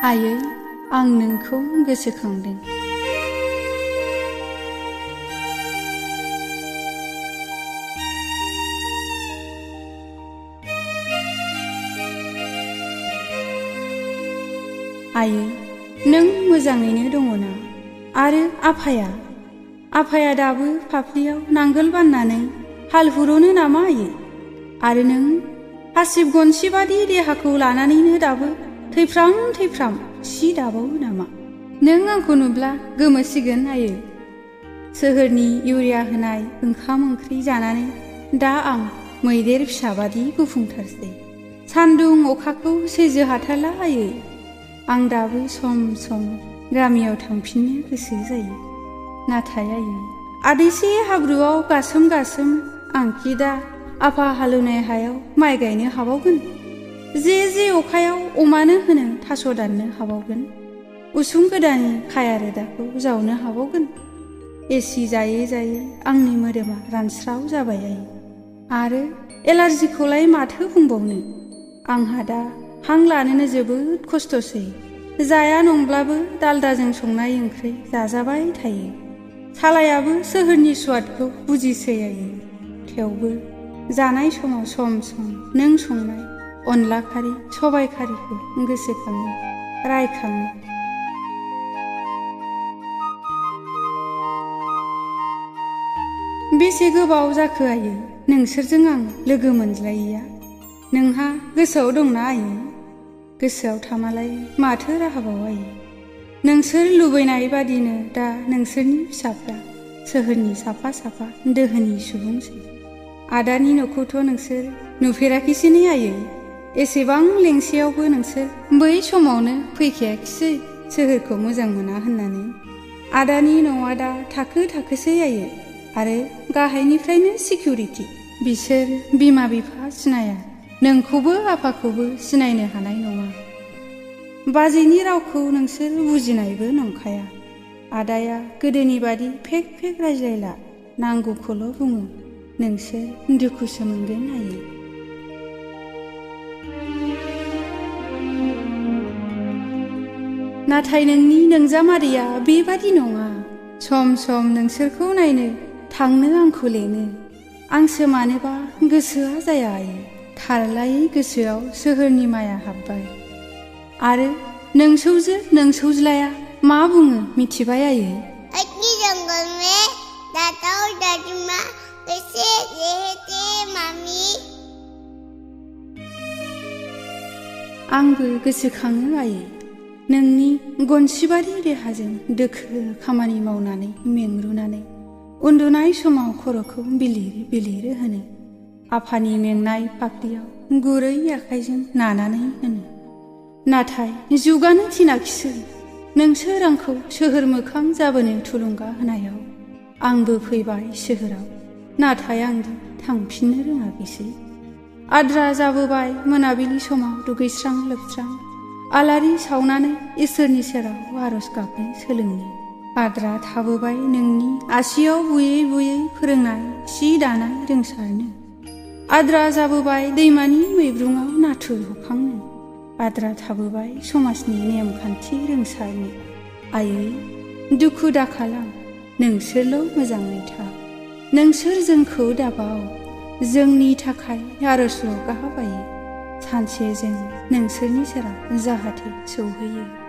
आयै, आं नोंखौ गोसोखांदों। आयै, नों मोजाङैनो दङ ना? आरो आफाया दाबो फाफ्लियाव नांगोल बाननानै हाल हुरोनो नामा आयै? आरो नों हासिब गनसि बादि देहाखौ लानानैनो दाबो थैफ्राम सि दाबावो नामा? नों आंखौ नुब्ला गोमोसिगोन आयै। सोहोरनि इउरिया होनाय ओंखाम ओंख्रि जानानै दा आं मैदेर फिसाबादि गुफुंथारसै। सान्दुं अखाखौ सैज्य हाथारला आयै। आं दाबो सम सम गामियाव थांफिननो गोसो जायो। नाथाय आयै, आदैसे हाब्रुआव गासोम आंखि दा आफा हालेवनाय हायाव माइ गायनो हाबावगोन? जे अखायाव अमानो होनो थास' दाननो हाबावगोन? उसुं गोदाननि खाया रोदाखौ जावनो हाबावगोन? एसि जायै आंनि मोदोमा रानस्राव जाबाय आयै। आरो एलार्जिखौलाय माथो बुंबावनो? आंहा दा हां लानोनो जोबोद खस्थ'सै। जाया नंब्लाबो दालदाजों संनाय ओंख्रि जाजाबाय थायो। सालायाबो सोहोरनि स्वादखौ बुजिसै आयै। थेवबो जानाय समाव सम नों संनाय अनला खारि सबाय खारिखौ गोसोखाङो, रायखाङो। बेसे गोबाव जाखो आयै नोंसोरजों आं लोगो मोनज्लायैया? नोंहा गोसोआव दंना आयै? गोसोआव थामालाय माथो राहाबाव आयै? नोंसोर लुबैनाय बादिनो दा नोंसोरनि फिसाफ्रा सोहोरनि साफा दोहोनि सुबुंसै। आदानि न'खौथ' नोंसोर नुफेराखिसै ने आयै? एसेबां लेंसेयावबो नोंसोर बै समावनो फैखायाखिसै सोहोरखौ मोजां मोना होननानै। आदानि न'आ दा थाखोसै आयै। आरो गाहायनिफ्रायनो सिकिउरिटि। बिसोर बिमा बिफा सिनाया, नोंखौबो आफाखौबो सिनायनो हानाय नङा। बाजैनि रावखौ नोंसोर बुजिनायबो नंखाया। आदाया गोदोनि बादि फेक रायज्लायला, नांगौखौल' बुङो। नोंसोर दुखुसो मोनगोन आयै। नाथाय नोंनि नोंजामादैया बेबादि नङा। सम नोंसोरखौ नायनो थांनो आंखौ लेङो। आंसो मानोबा गोसोआ जाया आयै। थारलायै गोसोआव सोहोरनि माया हाब्बाय। आरो नोंसौज्लाया मा बुङो मिथिबाय आयै? जंगल में दादा और दादी माँ कैसे रहते मामी? आंबो गोसोखाङो आयै। नोंनि गनसिबादि देहाजों दोखो खामानि मावनानै मेंरुनानै उन्दुनाय समाव खर'खौ बिलिर होनो, आफानि मेंनाय फाफ्लियाव गुरै आखाइजों नानानै होनो। नाथाय जुगानो थिनाखिसै। नोंसोर आंखौ सोहोर मोखां जाबोनो थुलुंगा होनायाव आंबो फैबाय सोहोराव। नाथाय आं थांफिननो रोङाखिसै। आद्रा जाबोबाय मोनाबिलि समाव दुगैस्रां लोबस्रां आलारि सावनानै इसोरनि सेराव आरज गाबनो सोलोंनो। आद्रा थाबोबाय नोंनि आसियाव बुयै फोरोंनाय सि दानाय रोंसारनो। आद्रा जाबोबाय दैमानि मैब्रुङाव नाथुर हखांनो। आद्रा थाबोबाय समाजनि नेमखान्थि रोंसारनो। आयै, दुखु दाखालाम, नोंसोरल' मोजाङै था। नोंसोर जोंखौ दाबाव, जोंनि थाखाय आरजल' गाबहायो। सानसे जों नोंसोरनि सेराव जाहाथे सौहैयो।